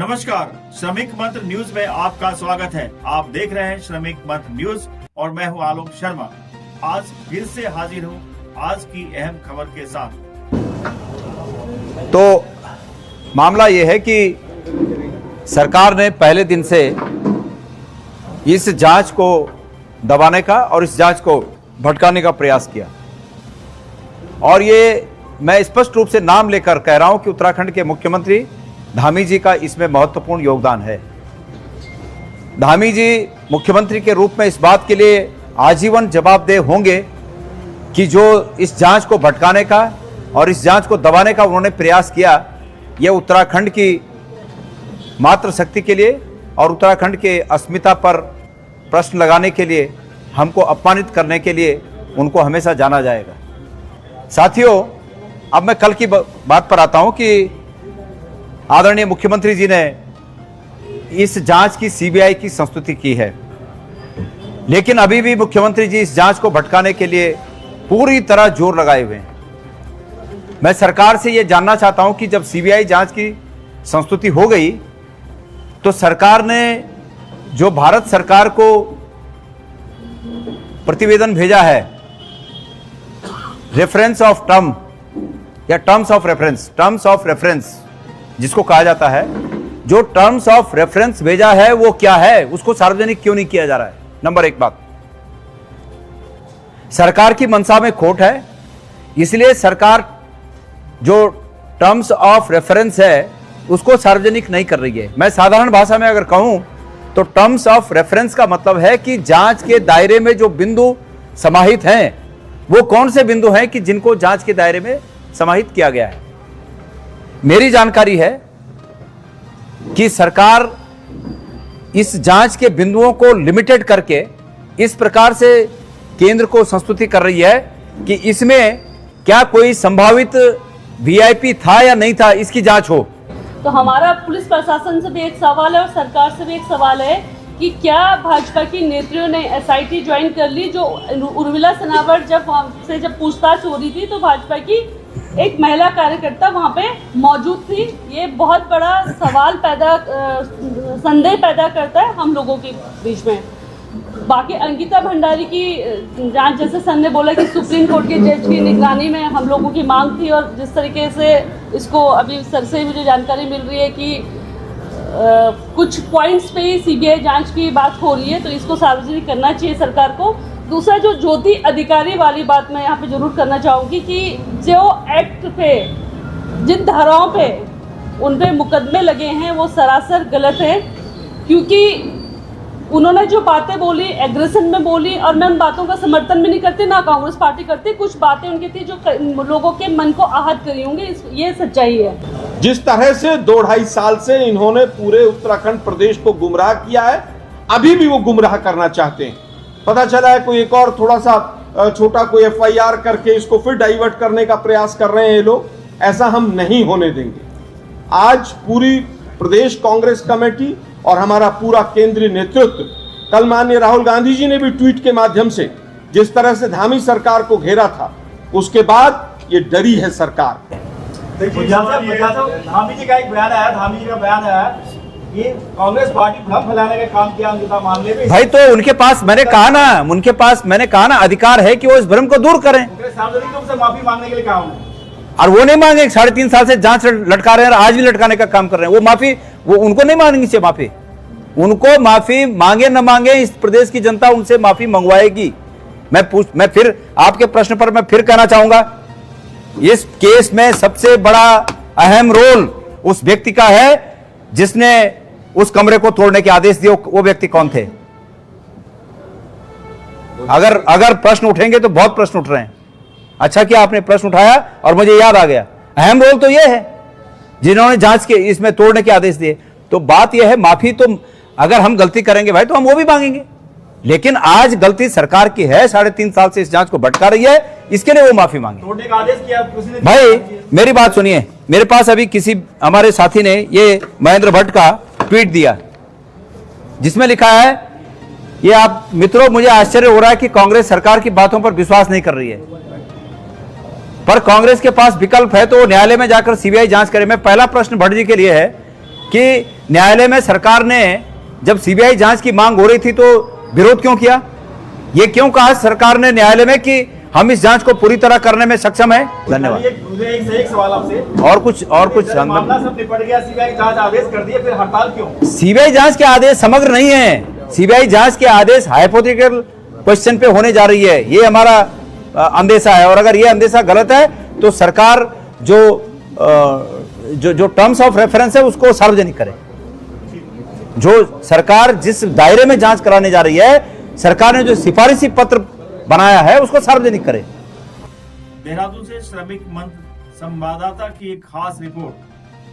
नमस्कार, श्रमिक मंत्र न्यूज में आपका स्वागत है। आप देख रहे हैं श्रमिक मंत्र न्यूज और मैं हूं आलोक शर्मा। आज फिर से हाजिर हूं आज की अहम खबर के साथ। तो मामला यह है कि सरकार ने पहले दिन से इस जांच को दबाने का और इस जांच को भटकाने का प्रयास किया और ये मैं स्पष्ट रूप से नाम लेकर कह रहा हूं कि उत्तराखंड के मुख्यमंत्री धामी जी का इसमें महत्वपूर्ण योगदान है। धामी जी मुख्यमंत्री के रूप में इस बात के लिए आजीवन जवाबदेह होंगे कि जो इस जांच को भटकाने का और इस जांच को दबाने का उन्होंने प्रयास किया, यह उत्तराखंड की मात्र शक्ति के लिए और उत्तराखंड के अस्मिता पर प्रश्न लगाने के लिए, हमको अपमानित करने के लिए उनको हमेशा जाना जाएगा। साथियों, अब मैं कल की बात पर आता हूं कि आदरणीय मुख्यमंत्री जी ने इस जांच की सीबीआई की संस्तुति की है, लेकिन अभी भी मुख्यमंत्री जी इस जांच को भटकाने के लिए पूरी तरह जोर लगाए हुए हैं। मैं सरकार से यह जानना चाहता हूं कि जब सीबीआई जांच की संस्तुति हो गई तो सरकार ने जो भारत सरकार को प्रतिवेदन भेजा है, रेफरेंस ऑफ टर्म या टर्म्स ऑफ रेफरेंस जिसको कहा जाता है, जो टर्म्स ऑफ रेफरेंस भेजा है वो क्या है, उसको सार्वजनिक क्यों नहीं किया जा रहा है? नंबर एक बात, सरकार की मंशा में खोट है, इसलिए सरकार जो टर्म्स ऑफ रेफरेंस है उसको सार्वजनिक नहीं कर रही है। मैं साधारण भाषा में अगर कहूं तो टर्म्स ऑफ रेफरेंस का मतलब है कि जांच के दायरे में जो बिंदु समाहित हैं वो कौन से बिंदु हैं कि जिनको जांच के दायरे में समाहित किया गया है। मेरी जानकारी है कि सरकार इस जांच के बिंदुओं को लिमिटेड करके इस प्रकार से केंद्र को संस्तुति कर रही है कि इसमें क्या कोई संभावित वीआईपी था या नहीं था, इसकी जांच हो। तो हमारा पुलिस प्रशासन से भी एक सवाल है और सरकार से भी एक सवाल है कि क्या भाजपा की नेत्रियों ने एसआईटी ज्वाइन कर ली? जो उर्मिला सनावर जब पूछताछ हो रही थी तो भाजपा की एक महिला कार्यकर्ता वहां पे मौजूद थी। ये बहुत बड़ा सवाल संदेह पैदा करता है हम लोगों के बीच में। बाकी अंकिता भंडारी की जांच, जैसे सर ने बोला कि सुप्रीम कोर्ट के जज की निगरानी में हम लोगों की मांग थी और जिस तरीके से इसको अभी सर से मुझे जानकारी मिल रही है कि कुछ पॉइंट्स पे सीबीआई जांच की बात हो रही है, तो इसको सार्वजनिक करना चाहिए सरकार को। दूसरा, जो ज्योति अधिकारी वाली बात मैं यहाँ पे जरूर करना चाहूँगी कि जो एक्ट पे, जिन धाराओं पे उन पे मुकदमे लगे हैं वो सरासर गलत है, क्योंकि उन्होंने जो बातें बोली एग्रेशन में बोली, और मैं उन बातों का समर्थन भी नहीं करती, ना कांग्रेस पार्टी करती। कुछ बातें उनकी थी जो लोगों के मन को आहत करी होंगी, ये सच्चाई है। जिस तरह से 2-2.5 साल से इन्होंने पूरे उत्तराखंड प्रदेश को गुमराह किया है, अभी भी वो गुमराह करना चाहते हैं। पता चला है कोई एक और थोड़ा सा छोटा कोई एफआईआर करके इसको फिर डाइवर्ट करने का प्रयास कर रहे हैं ये लोग। ऐसा हम नहीं होने देंगे। आज पूरी प्रदेश कांग्रेस कमेटी और हमारा पूरा केंद्रीय नेतृत्व, कल माननीय राहुल गांधी जी ने भी ट्वीट के माध्यम से जिस तरह से धामी सरकार को घेरा था, उसके बाद ये डरी है सरकार। धामी जी का एक बयान आया, धामी जी का बयान आया कि कांग्रेस पार्टी भ्रम फैलाने का काम किया अंकिता मामले में। भाई, तो उनके पास मैंने कहा ना अधिकार है कि वो इस भ्रम को दूर करें। सार्वजनिक रूप से माफी मांगने के लिए कहा उन्होंने, और वो नहीं मांगे। 3.5 साल से जांच लटका रहे हैं और आज भी लटकाने का काम कर रहे हैं। वो माफी, वो उनको नहीं मांगनी चाहिए माफी। उनको माफी मांगे न मांगे, इस प्रदेश की जनता उनसे माफी मंगवाएगी। मैं फिर आपके प्रश्न पर मैं फिर कहना चाहूंगा, इस केस में सबसे बड़ा अहम रोल उस व्यक्ति का है जिसने उस कमरे को तोड़ने के आदेश दिए। वो व्यक्ति कौन थे? अगर प्रश्न उठेंगे तो बहुत प्रश्न उठ रहे हैं। अच्छा कि आपने प्रश्न उठाया और मुझे याद आ गया, अहम रोल तो यह है जिन्होंने जांच के इसमें तोड़ने के आदेश दिए। तो बात यह है, माफी तो अगर हम गलती करेंगे भाई तो हम वो भी मांगेंगे, लेकिन आज गलती सरकार की है। 3.5 साल से इस जांच को भटका रही है, इसके लिए वो माफी मांगे। तोड़ने का आदेश किया भाई, मेरी बात सुनिए। मेरे पास अभी किसी हमारे साथी ने ये महेंद्र भट्ट का ट्वीट दिया जिसमें लिखा है, ये आप मित्रों, मुझे आश्चर्य हो रहा है कि कांग्रेस सरकार की बातों पर विश्वास नहीं कर रही है, पर कांग्रेस के पास विकल्प है तो वो न्यायालय में जाकर सीबीआई जांच करे। मैं पहला प्रश्न भट्ट जी के लिए है कि न्यायालय में सरकार ने जब सीबीआई जांच की मांग हो रही थी तो विरोध क्यों किया? ये क्यों कहा सरकार ने न्यायालय में कि हम इस जांच को पूरी तरह करने में सक्षम है? धन्यवाद। एक सवाल आपसे और कुछ मामला सब निपट गया, सीबीआई जांच आदेश कर दिए, फिर हड़ताल क्यों? सीबीआई जांच के आदेश समग्र नहीं है। सीबीआई जांच के आदेश हाइपोथेटिकल क्वेश्चन पे होने जा रही है, ये हमारा अंदेशा है। और अगर ये अंदेशा गलत है तो सरकार जो टर्म्स ऑफ रेफरेंस है उसको सार्वजनिक करे। जो सरकार जिस दायरे में जांच कराने जा रही है, सरकार ने जो सिफारिशी पत्र बनाया है उसको सार्वजनिक करे। देहरादून से श्रमिक मंच संवाददाता की एक खास रिपोर्ट।